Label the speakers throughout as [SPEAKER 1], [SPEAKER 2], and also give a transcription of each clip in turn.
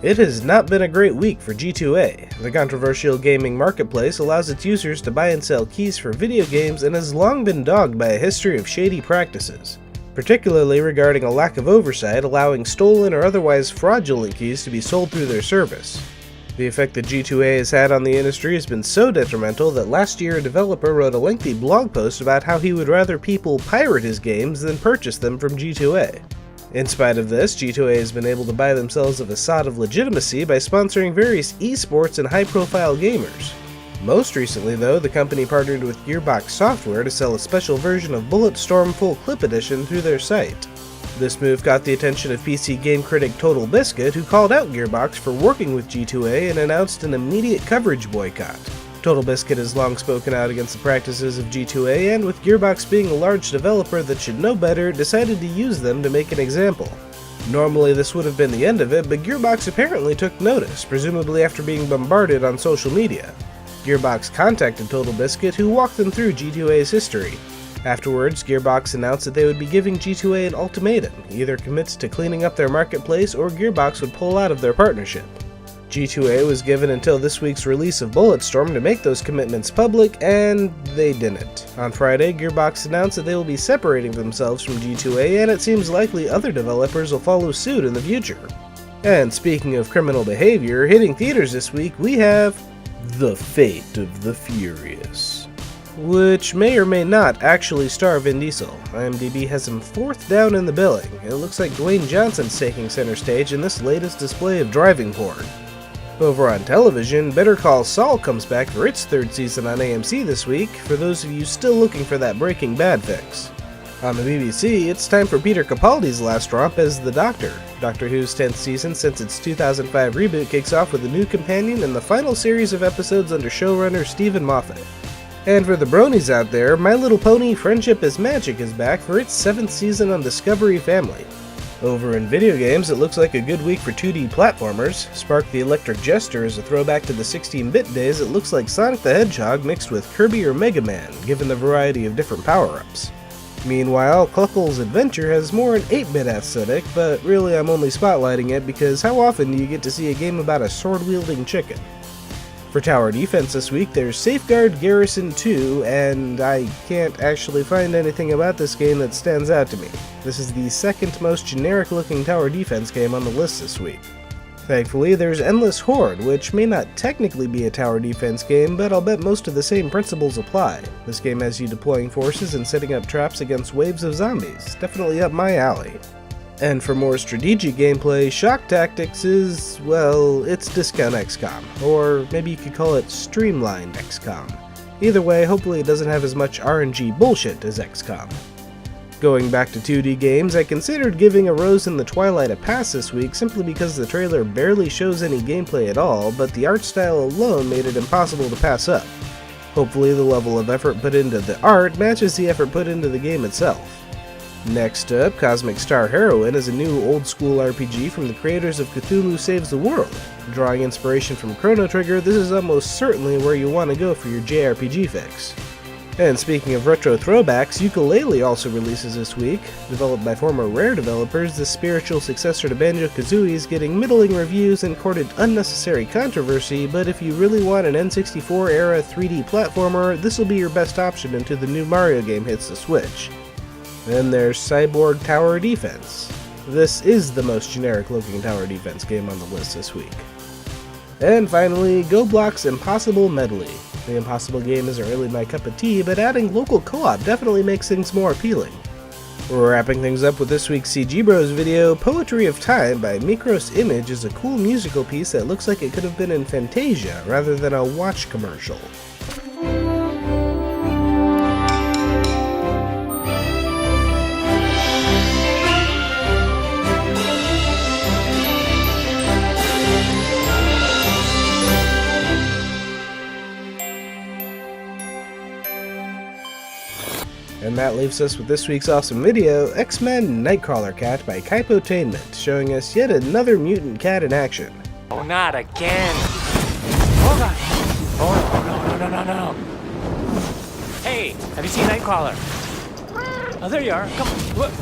[SPEAKER 1] It has not been a great week for G2A. The controversial gaming marketplace allows its users to buy and sell keys for video games and has long been dogged by a history of shady practices, particularly regarding a lack of oversight allowing stolen or otherwise fraudulent keys to be sold through their service. The effect that G2A has had on the industry has been so detrimental that last year a developer wrote a lengthy blog post about how he would rather people pirate his games than purchase them from G2A. In spite of this, G2A has been able to buy themselves a facade of legitimacy by sponsoring various esports and high-profile gamers. Most recently though, the company partnered with Gearbox software to sell a special version of Bulletstorm Full Clip Edition through their site. This move got the attention of PC game critic Total Biscuit, who called out Gearbox for working with G2A and announced an immediate coverage boycott. Total Biscuit has long spoken out against the practices of G2A, and with Gearbox being a large developer that should know better, decided to use them to make an example. Normally this would have been the end of it, but Gearbox apparently took notice, presumably after being bombarded on social media. Gearbox contacted Total Biscuit, who walked them through G2A's history. Afterwards, Gearbox announced that they would be giving G2A an ultimatum: either commit to cleaning up their marketplace or Gearbox would pull out of their partnership. G2A was given until this week's release of Bulletstorm to make those commitments public, and they didn't. On Friday, Gearbox announced that they will be separating themselves from G2A, and it seems likely other developers will follow suit in the future. And speaking of criminal behavior, hitting theaters this week we have The Fate of the Furious, which may or may not actually star Vin Diesel. IMDb has him 4th down in the billing. It looks like Dwayne Johnson's taking center stage in this latest display of driving porn. Over on television, Better Call Saul comes back for its 3rd season on AMC this week, for those of you still looking for that Breaking Bad fix. On the BBC, it's time for Peter Capaldi's last romp as the Doctor. Doctor Who's 10th season since its 2005 reboot kicks off with a new companion and the final series of episodes under showrunner Stephen Moffat. And for the bronies out there, My Little Pony Friendship is Magic is back for its 7th season on Discovery Family. Over in video games, it looks like a good week for 2D platformers. Spark the Electric Jester is a throwback to the 16-bit days. It looks like Sonic the Hedgehog mixed with Kirby or Mega Man, given the variety of different power-ups. Meanwhile, Cluckle's Adventure has more an 8-bit aesthetic, but really I'm only spotlighting it because how often do you get to see a game about a sword-wielding chicken? For tower defense this week, there's Safeguard Garrison 2, and I can't actually find anything about this game that stands out to me. This is the 2nd most generic looking tower defense game on the list this week. Thankfully, there's Endless Horde, which may not technically be a tower defense game, but I'll bet most of the same principles apply. This game has you deploying forces and setting up traps against waves of zombies. Definitely up my alley. And for more strategic gameplay, Shock Tactics is, well, it's Discount XCOM, or maybe you could call it Streamlined XCOM. Either way, hopefully it doesn't have as much RNG bullshit as XCOM. Going back to 2D games, I considered giving A Rose in the Twilight a pass this week simply because the trailer barely shows any gameplay at all, but the art style alone made it impossible to pass up. Hopefully the level of effort put into the art matches the effort put into the game itself. Next up, Cosmic Star Heroine is a new old-school RPG from the creators of Cthulhu Saves the World. Drawing inspiration from Chrono Trigger, this is almost certainly where you want to go for your JRPG fix. And speaking of retro throwbacks, Yooka-Laylee also releases this week. Developed by former Rare developers, this spiritual successor to Banjo-Kazooie is getting middling reviews and courted unnecessary controversy, but if you really want an N64-era 3D platformer, this will be your best option until the new Mario game hits the Switch. Then there's Cyborg Tower Defense. This is the most generic looking tower defense game on the list this week. And finally, GoBlock's Impossible Medley. The Impossible game isn't really my cup of tea, but adding local co-op definitely makes things more appealing. Wrapping things up with this week's CGBros video, Poetry of Time by Mikros Image is a cool musical piece that looks like it could have been in Fantasia rather than a watch commercial. And that leaves us with this week's awesome video, XMen Nightcrawler Cat by Kaipotainment, showing us yet another mutant cat in action.
[SPEAKER 2] Oh, not again! Oh god! Oh no. Hey, have you seen Nightcrawler? Oh, there you are. Come on. Look.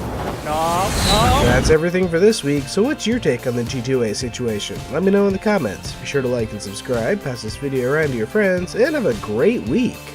[SPEAKER 2] No.
[SPEAKER 1] That's everything for this week, so what's your take on the G2A situation? Let me know in the comments. Be sure to like and subscribe, pass this video around to your friends, and have a great week!